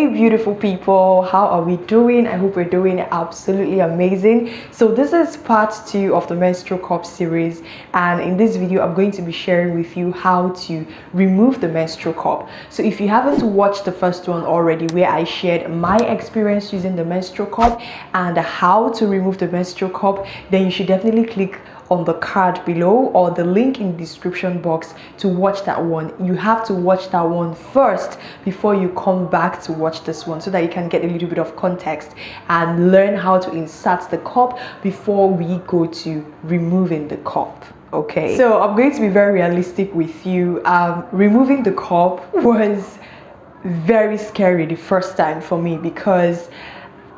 Hey beautiful people, how are we doing? I hope we're doing absolutely amazing. So this is part 2 of the Menstrual Cup series, and in this video I'm going to be sharing with you how to remove the menstrual cup. So if you haven't watched the first one already, where I shared my experience using the menstrual cup and how to remove the menstrual cup, then you should definitely click on the card below or the link in the description box to watch that one. You have to watch that one first before you come back to watch this one, so that you can get a little bit of context and learn how to insert the cup before we go to removing the cup. Okay, so I'm going to be very realistic with you. Removing the cup was very scary the first time for me, because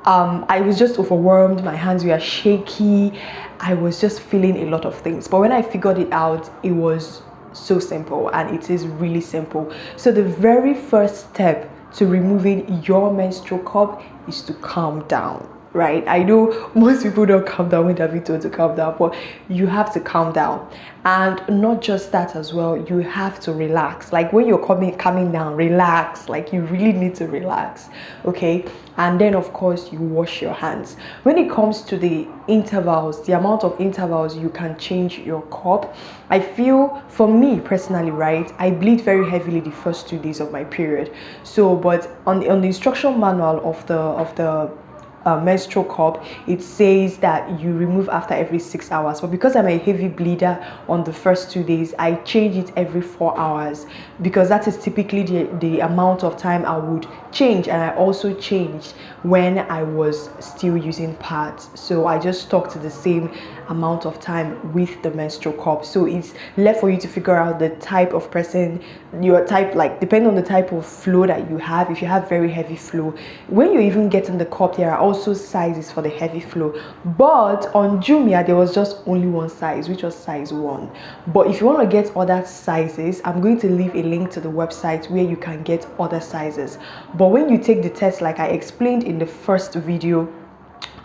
I was just overwhelmed. My hands were shaky. I was just feeling a lot of things. But when I figured it out, it was so simple, and it is really simple. So the very first step to removing your menstrual cup is to calm down. Right? I know most people don't calm down when they're being told to calm down, but you have to calm down. And not just that as well, you have to relax. Like when you're coming down, relax. Like you really need to relax. Okay? And then of course you wash your hands. When it comes to the intervals, the amount of intervals you can change your cup, I feel, for me personally, right, I bleed very heavily the first 2 days of my period. So but on the instruction manual of the menstrual cup, it says that you remove after every 6 hours, but because I'm a heavy bleeder on the first 2 days, I change it every 4 hours, because that is typically the amount of time I would change. And I also changed when I was still using pads, so I just stuck to the same amount of time with the menstrual cup. So it's left for you to figure out the type of person, your type, like depending on the type of flow that you have. If you have very heavy flow, when you're even getting the cup, there are also sizes for the heavy flow, but on Jumia there was just only one size, which was size 1. But if you want to get other sizes, I'm going to leave a link to the website where you can get other sizes. But when you take the test, like I explained in the first video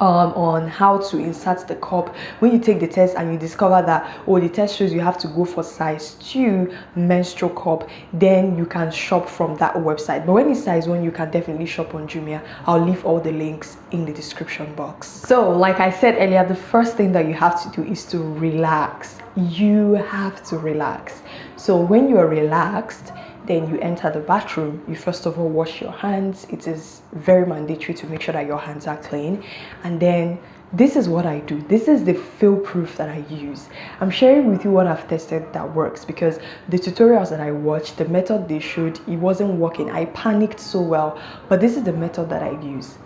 on how to insert the cup, when you take the test and you discover that, oh, the test shows you have to go for size 2 menstrual cup, then you can shop from that website. But when it's size 1, you can definitely shop on Jumia. I'll leave all the links in the description box. So like I said earlier, the first thing that you have to do is to relax. You have to relax. So when you are relaxed, then you enter the bathroom. You first of all wash your hands. It is very mandatory to make sure that your hands are clean. And then this is what I do. This is the fail proof that I use. I'm sharing with you what I've tested that works, because the tutorials that I watched, the method they showed, it wasn't working. I panicked so well, but this is the method that I use.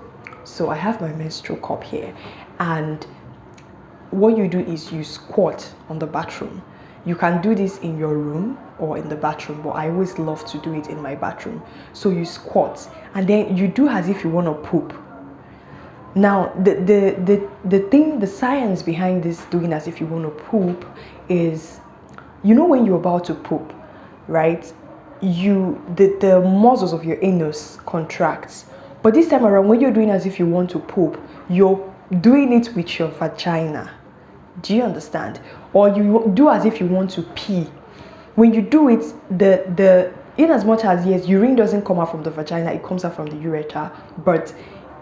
So I have my menstrual cup here, and what you do is you squat on the bathroom. You can do this in your room or in the bathroom, but I always love to do it in my bathroom. So you squat, and then you do as if you want to poop. Now the science behind this doing as if you want to poop is, you know, when you're about to poop, right, the muscles of your anus contracts. But this time around, when you're doing as if you want to poop, you're doing it with your vagina. Do you understand? Or you do as if you want to pee. When you do it, in as much as, yes, urine doesn't come out from the vagina, it comes out from the urethra, but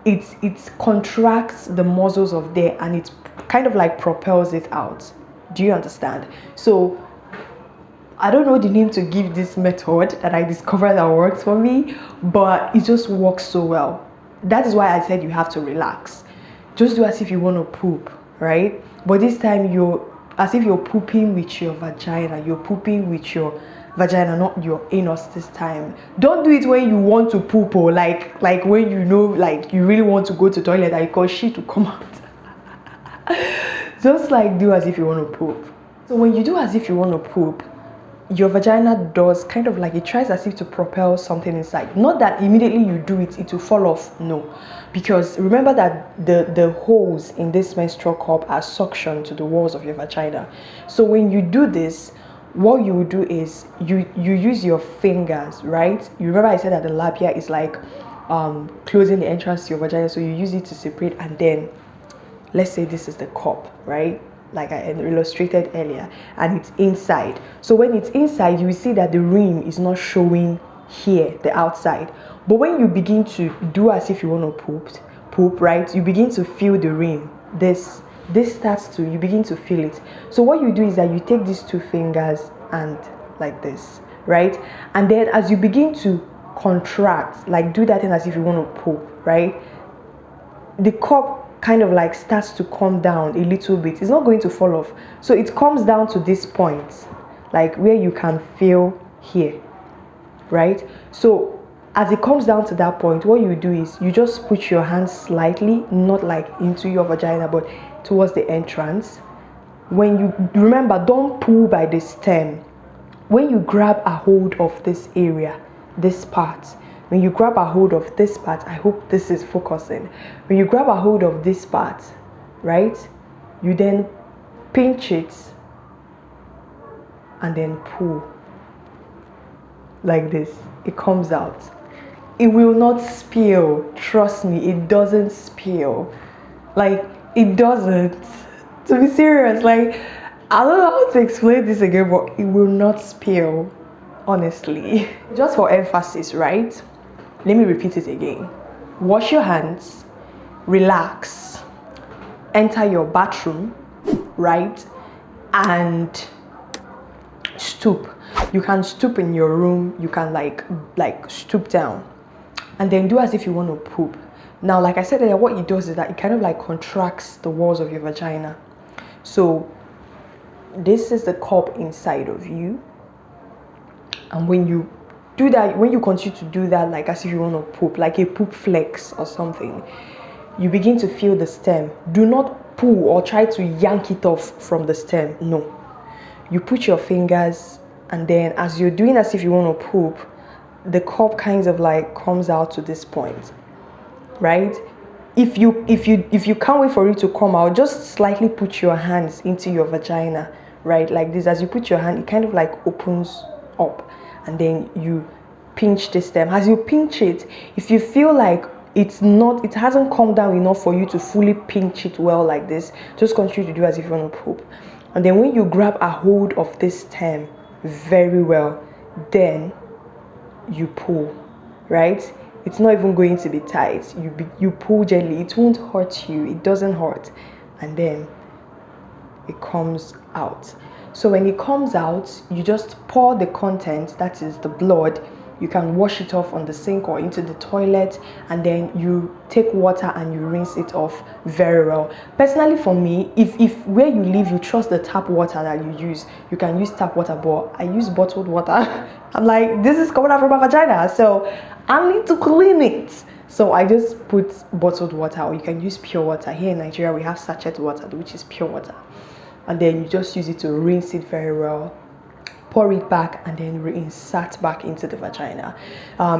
it contracts the muscles of there, and it kind of like propels it out. Do you understand? So I don't know the name to give this method that I discovered that works for me, but it just works so well. That is why I said you have to relax. Just do as if you want to poop, right? But this time you're as if you're pooping with your vagina. You're pooping with your vagina, not your anus this time. Don't do it when you want to poop, or like when you know, like you really want to go to the toilet and you call shit to come out. Just like do as if you want to poop. So when you do as if you want to poop, your vagina does kind of like, it tries as if to propel something inside. Not that immediately you do it, it will fall off. No, because remember that the holes in this menstrual cup are suction to the walls of your vagina. So when you do this, what you will do is you use your fingers, right? You remember I said that the labia is like closing the entrance to your vagina, so you use it to separate. And then let's say this is the cup, right, like I illustrated earlier, and it's inside. So when it's inside, you will see that the rim is not showing here, the outside. But when you begin to do as if you want to poop, right, you begin to feel the rim. This starts to, you begin to feel it. So what you do is that you take these two fingers and like this, right? And then as you begin to contract, like do that thing as if you want to poop, right, the cup kind of like starts to come down a little bit. It's not going to fall off. So it comes down to this point, like where you can feel here, right? So as it comes down to that point, what you do is you just put your hands slightly, not like into your vagina, but towards the entrance. When you remember, don't pull by the stem. When you grab a hold of this area, this part, when you grab a hold of this part, I hope this is focusing. When you grab a hold of this part, right, you then pinch it and then pull like this. It comes out. It will not spill. Trust me, it doesn't spill. Like, it doesn't. To be serious, like, I don't know how to explain this again, but it will not spill, honestly. Just for emphasis, right? Let me repeat it again. Wash your hands, relax, enter your bathroom, right? And stoop. You can stoop in your room, you can like stoop down, and then do as if you want to poop. Now, like I said earlier, what it does is that it kind of like contracts the walls of your vagina. So this is the cup inside of you, and when you do that, when you continue to do that, like as if you want to poop, like a poop flex or something, you begin to feel the stem. Do not pull or try to yank it off from the stem. No, you put your fingers, and then as you're doing as if you want to poop, the cup kind of like comes out to this point, right? If you can't wait for it to come out, just slightly put your hands into your vagina, right, like this. As you put your hand, it kind of like opens up, and then you pinch the stem. As you pinch it, if you feel like it hasn't come down enough for you to fully pinch it well like this, just continue to do as if you want to poop. And then when you grab a hold of this stem very well, then you pull, right? It's not even going to be tight. You pull gently. It won't hurt you. It doesn't hurt. And then it comes out. So when it comes out, you just pour the content, that is the blood. You can wash it off on the sink or into the toilet, and then you take water and you rinse it off very well. Personally, for me, if where you live you trust the tap water that you use, you can use tap water, but I use bottled water. I'm like, this is coming out from my vagina, so I need to clean it. So I just put bottled water, or you can use pure water. Here in Nigeria, we have sachet water, which is pure water. And then you just use it to rinse it very well, pour it back, and then reinsert back into the vagina.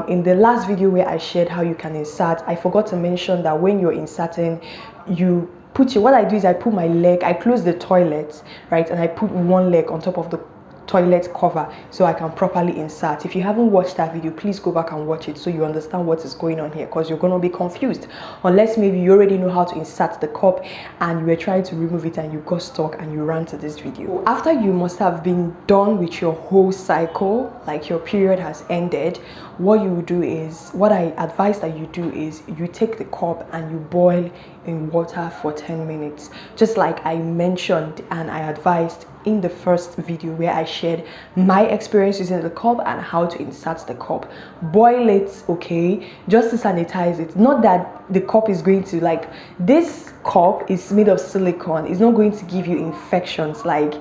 In the last video where I shared how you can insert, I forgot to mention that when you're inserting, you put what I do is I put my leg, I close the toilet, right, and I put one leg on top of the toilet cover so I can properly insert. If you haven't watched that video, please go back and watch it so you understand what is going on here, because you're going to be confused unless maybe you already know how to insert the cup and you were trying to remove it and you got stuck and you ran to this video. After you must have been done with your whole cycle, like your period has ended, what you do is, what I advise that you do is you take the cup and you boil in water for 10 minutes, just like I mentioned and I advised in the first video where I shared my experience using the cup and how to insert the cup. Boil it, okay, just to sanitize it. Not that the cup is going to, like, this cup is made of silicone. It's not going to give you infections, like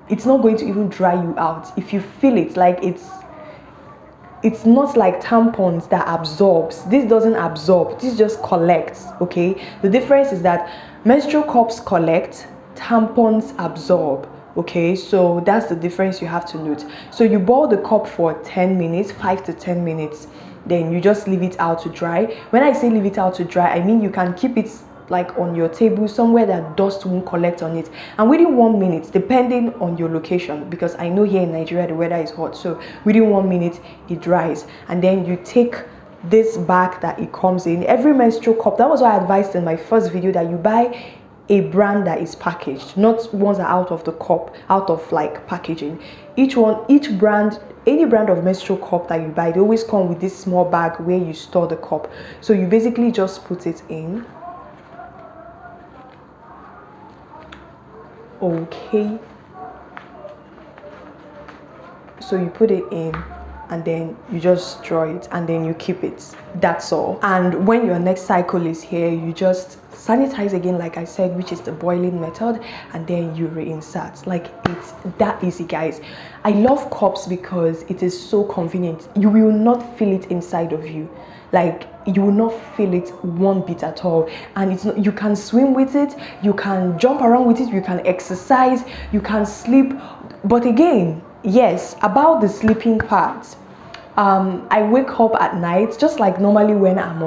it's not going to even dry you out. If you feel it, like it's not like tampons that absorbs. This doesn't absorb, this just collects, okay? The difference is that menstrual cups collect, tampons absorb, okay? So that's the difference you have to note. So you boil the cup for 10 minutes, 5 to 10 minutes, then you just leave it out to dry. When I say leave it out to dry, I mean you can keep it like on your table somewhere that dust won't collect on it, and within 1 minute, depending on your location, because I know here in Nigeria the weather is hot, so within 1 minute it dries. And then you take this bag that it comes in. Every menstrual cup, that was why I advised in my first video that you buy a brand that is packaged, not ones that are out of the cup, out of like packaging. Each brand any brand of menstrual cup that you buy, they always come with this small bag where you store the cup. So you basically just put it in. Okay, so you put it in and then you just draw it and then you keep it. That's all. And when your next cycle is here, you just sanitize again, like I said, which is the boiling method, and then you reinsert. Like, it's that easy, guys. I love cups because it is so convenient. You will not feel it inside of you. Like, you will not feel it one bit at all. And it's not, you can swim with it, you can jump around with it, you can exercise, you can sleep. But again, yes, about the sleeping part, I wake up at night just like normally when I'm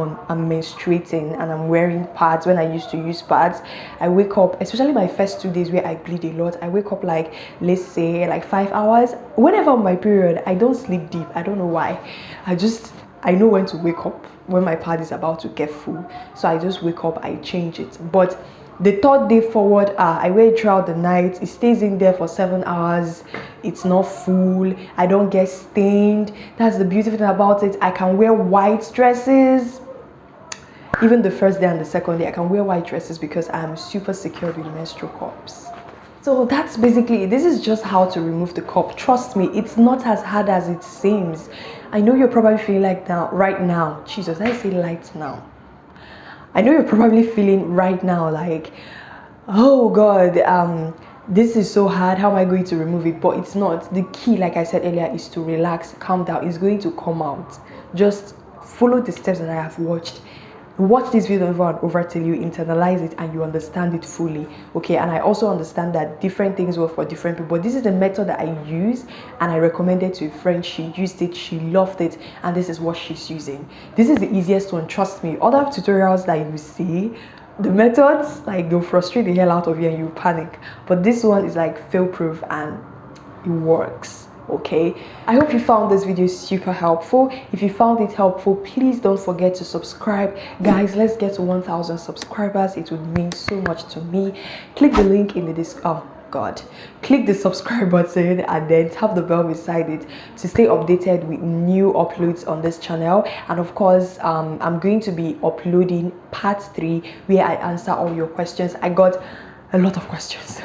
menstruating and I'm wearing pads. When I used to use pads, I wake up, especially my first 2 days where I bleed a lot, I wake up like, let's say, like 5 hours. Whenever on my period, I don't sleep deep. I don't know why. I know when to wake up when my pad is about to get full, so I just wake up, I change it. But the third day forward, I wear it throughout the night. It stays in there for 7 hours. It's not full. I don't get stained. That's the beautiful thing about it. I can wear white dresses. Even the first day and the second day, I can wear white dresses because I'm super secured with menstrual cups. So that's basically it. This is just how to remove the cup. Trust me, it's not as hard as it seems. I know you're probably feeling like right now. Jesus, I say light now. I know you're probably feeling right now like, oh God, this is so hard. How am I going to remove it? But it's not. The key, like I said earlier, is to relax, calm down. It's going to come out. Just follow the steps that I have watched. Watch this video over and over till you internalize it and you understand it fully. Okay, and I also understand that different things work for different people. But this is the method that I use and I recommended to a friend. She used it, she loved it, and this is what she's using. This is the easiest one, trust me. Other tutorials that you see, the methods, like, they'll frustrate the hell out of you and you panic. But this one is like fail proof and it works. Okay, I hope you found this video super helpful. If you found it helpful, please don't forget to subscribe. Guys, let's get to 1,000 subscribers. It would mean so much to me. Click the link in the click the subscribe button and then tap the bell beside it to stay updated with new uploads on this channel. And of course, I'm going to be uploading part 3 where I answer all your questions. I got a lot of questions.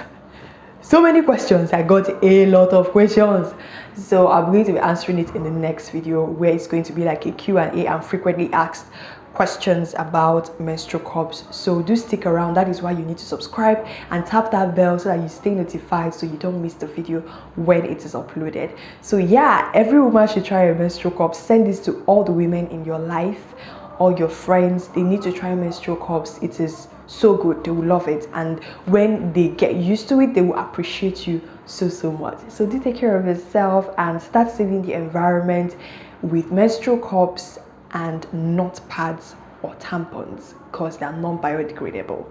So many questions. I got a lot of questions, so I'm going to be answering it in the next video, where it's going to be like a Q&A and frequently asked questions about menstrual cups. So do stick around. That is why you need to subscribe and tap that bell so that you stay notified, so you don't miss the video when it is uploaded. So yeah, every woman should try a menstrual cup. Send this to all the women in your life, all your friends. They need to try menstrual cups. It is so good. They will love it, and when they get used to it, they will appreciate you so much. So do take care of yourself and start saving the environment with menstrual cups and not pads or tampons, because they are non-biodegradable.